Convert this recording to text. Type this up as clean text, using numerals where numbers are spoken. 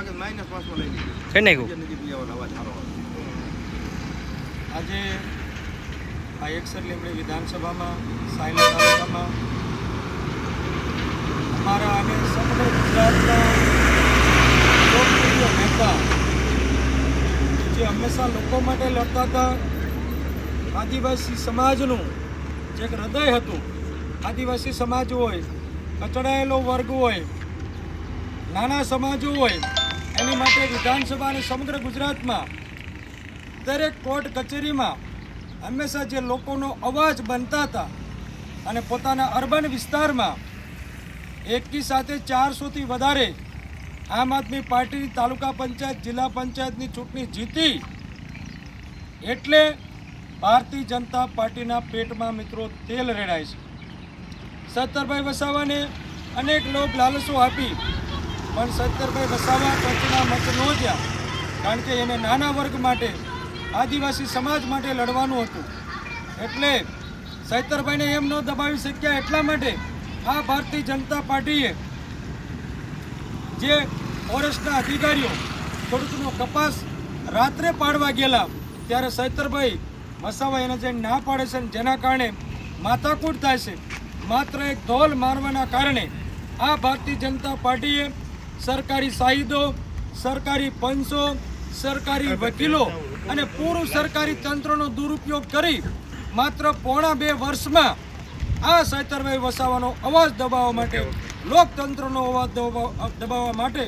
કઈ નાખ્યું આજે આ એકસર લીંબડી વિધાનસભામાં સાયલા તાલુકામાં અમારા અને સમગ્ર ગુજરાતના લોકપ્રિય નેતા જે હંમેશા લોકો માટે લડતા હતા, આદિવાસી સમાજનું જે એક હૃદય હતું, આદિવાસી સમાજ હોય, કચડાયેલો વર્ગ હોય, નાના સમાજો હોય, એની માટે વિધાનસભા અને સમગ્ર ગુજરાતમાં દરેક કોર્ટ કચેરીમાં હંમેશા જે લોકોનો અવાજ બનતા હતા અને પોતાના અર્બન વિસ્તારમાં એકી સાથે 400થી વધારે આમ આદમી પાર્ટી તાલુકા પંચાયત જિલ્લા પંચાયતની ચૂંટણી જીતી, એટલે ભારતીય જનતા પાર્ટીના પેટમાં મિત્રો તેલ રેડાય છે. સત્તરભાઈ વસાવાને અનેક લોક લાલસો આપી, પણ સત્તરભાઈ વસાવા પંચના મત ન થયા, કારણ કે એને નાના વર્ગ માટે, આદિવાસી સમાજ માટે લડવાનું હતું. એટલે સૈતરભાઈને એમ ન દબાવી શક્યા, એટલા માટે આ ભારતીય જનતા પાર્ટીએ જે ફોરેસ્ટના અધિકારીઓ ખેડૂતનો કપાસ રાત્રે પાડવા ગયેલા, ત્યારે સૈતરભાઈ વસાવા એને જે ના પાડે છે, જેના કારણે માથાકૂટ થાય છે. માત્ર એક ધોલ મારવાના કારણે આ ભારતીય જનતા પાર્ટીએ સરકારી સાહિદો, સરકારી પંચો, સરકારી વકીલો અને પૂરું સરકારી તંત્રનો દુરુપયોગ કરી માત્ર પોણા 2 વર્ષમાં આ સૈતરભાઈ વસાવાનો અવાજ દબાવવા માટે, લોકતંત્રનો અવાજ દબાવવા માટે